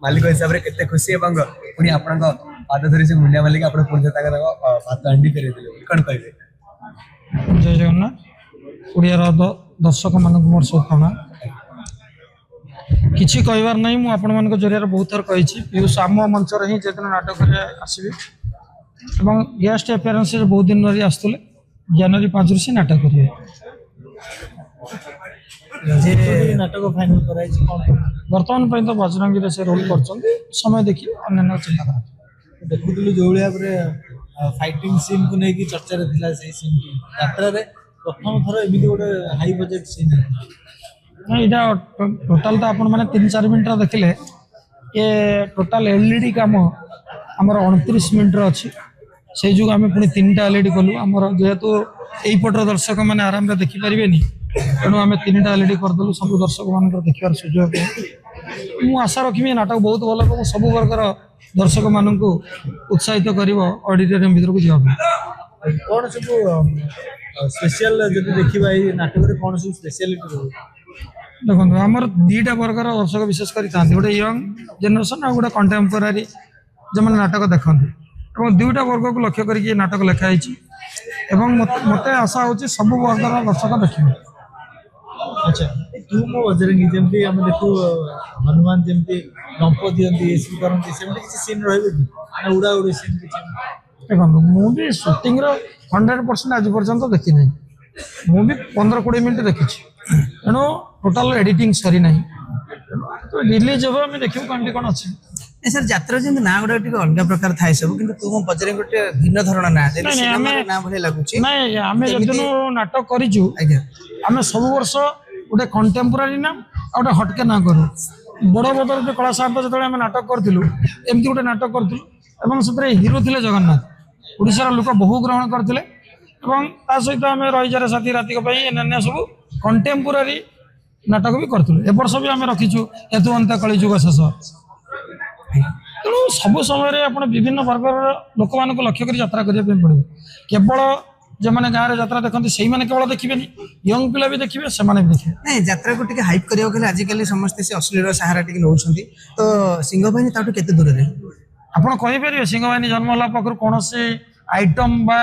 मालिक हिसाब से केते खुशी एवं पुणी आपण पाद धरी से मुंडिया मालिक आपण पुणी भात हांडी कर कौन कहे जय जगन्नाथ ओडिया दर्शक मान मोर सब प्रणाम किसी कहबार नहीं मुझे आपण मान जरिए बहुत थर कही पीयूष आम मंच ही जिन नाटक आसबे गेस्ट एपियरेंस बहुत दिन धरी आसुले जनवरी 5 से नाटक करेंगे नाटक फाइनल बर्तमान तो बजरंगी से रोल कर समय देखिए अन्य चिंता कर देखुलु जो फाइटिंग सीन को लेकिन चर्चा थिला से सीन यात्रा रे प्रथम थर एमिति गोटे हाई बजेट सीन नहीं इटा टोटाल तो आपण माने 3-4 मिनट देखिले ये टोटाल एलईडी काम हमर 29 मिनट अच्छी से जो आम पुणी 3टा एलईडी कलु आमर जेहेतु यही पटर दर्शक मैंने आराम से देखिपारे तेणु आम 3टा एलईडी करदेलु सब दर्शक मान देखार सुजोग मु आशा रखी नाटक बहुत भल को सब वर्गर दर्शक मान उत्साहित कर ऑडिटोरियम भर को जाए कौन सब स्पेशल जब देखा नाटक कौन सब स्पेशलिटी देखो आमर 2टा वर्गर दर्शक विशेषकर था गोटे यंग जेनेरेशन आ गोटे कंटेम्पोरारी जो मैंने नाटक देखते 2टा वर्ग को लक्ष्य करके नाटक लिखाई मत आशा हो सब वर्गर दर्शक देखिए अच्छा तू मो बजरंगी जमती हम देखु हनुमान जमती लंप दियंती एसी करंती सेमती किसी सीन रहबे कि ना उड़ा उड़ी सीन किछि देखो मुझे शूटिंग 100% आज पर्यंत देखी ना मुझे 15-20 मिनट देखी तेणु टोटाल एडिटिंग सरी ना तो रिलीज हम आम देखिए कौन कौन अच्छे सर यात्रा जमी ना गोटे अलग प्रकार थाए सब कि तुम बजरंग गोटे भिन्न धरण ना ना भाई लगुच नहीं आम जो नाटक करूँ आम सब वर्ष गोटे कंटेम्पोरारी नाम आ गोटे हटके ना करूँ बड़ बदर जो कला साहित्य जो आम नाटक करूँ एमती गोटे नाटक करूँ से हिरो थे जगन्नाथ ओडिशार लोक बहु ग्रहण करते सहित आम रहीजार साथी राति अन्य सब कंटेम्पोरारी नाटक भी करूँ ए वर्ष भी आम रखीचु हेतु अंत कलिजुग शेष तेणु सब समय आप विभिन्न वर्ग लोक मान लक्ष्य कर यात्रा करने पड़े केवल जो मैंने गाँव में यात्रा देखते से केवल देखिए यंग पिला भी देखिए से देखिए नहीं यात्रा को हाइप करने आजिकल समस्ते से अश्लील सहारा टी नौ तो सिंह बाहिनी ताठू केते दूर रे आपड़ कहींपर सिंह बाहिनी जन्म होला पाखर कौन आइटम बा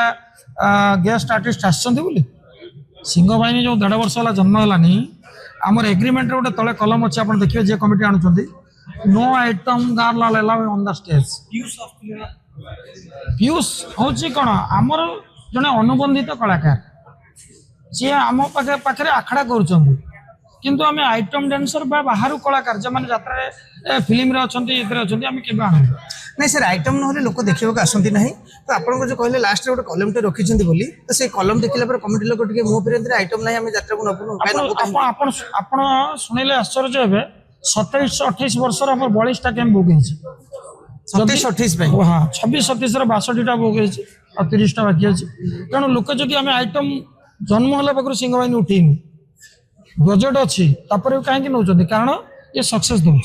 गेस्ट आर्टिस्ट आसछन्ती सिंह बाहिनी जो 1.5 वर्ष है जन्म है आमर एग्रीमेंट गोटे तले कलम अच्छे आप देखिए जे कमिटी आणुचंती no item girl allow on the stage Piyush हूँ कौन आमर जड़े अनुबंधित कलाकार सी आम पाखे आखड़ा करूँ आम आइटम डांसर बाहर कलाकार जो मैंने यात्रा फिल्म अच्छा नहीं सर आइटम ना लोक देखा आसती ना तो आप जो कहले लास्ट गोटे कलम टे रखी बोली तो से कलम देखला कमिटी लोक मुँह फिर आइटम ना आम यात्रा को नबू शुणिले आश्चर्य हे 27-28 वर्ष बयालीसटा कैंप बुक 27-28 हाँ 26-27 62टा बुक और 30टा बाकी अच्छे तेणु लोक जदि आम आइटम जन्म है पाखर सिंह बाहिनी उठेनु बजेट अच्छी कहीं नौ कारण ये सक्सेस दौर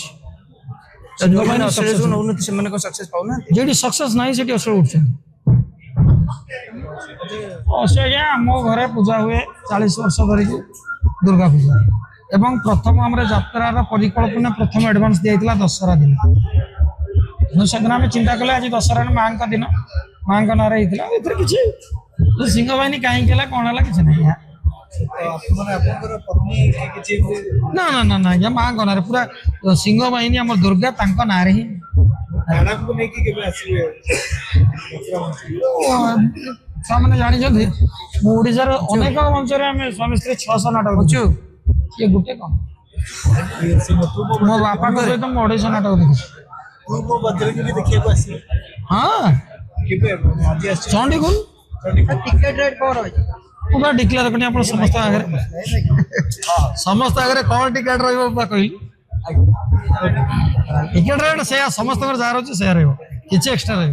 जी सक्सेस ना से असर उठे आम घरे पूजा हुए 40 वर्ष धरिक दुर्गा पूजा एवं प्रथम आम यात्रार परिकल्पना प्रथम एडवांस दिया दशहरा दिन से दिन आम चिंता कले आज दशहरा माँ का दिन माँ का नारे किसी सिंह बाहिनी कहीं कौन है किसी ना ना ना ना ना माँ का ना पूरा सिंह बाहिनी आम दुर्गा ना ही मैंने जानी ओडार अनेक मंच स्वामी स्त्री 600 नाटक अच्छु ये गोटे कम मो बापा को सहित मुझे 250 नाटक देखी हाँ चंडीगुल टिकट रेट कौन पूरा डिक्लेयर करनी आप समस्त आगे समस्त आगे कौन टिकट रही टिकट रेट से समस्त जहाँ रही से एक्सट्रा रही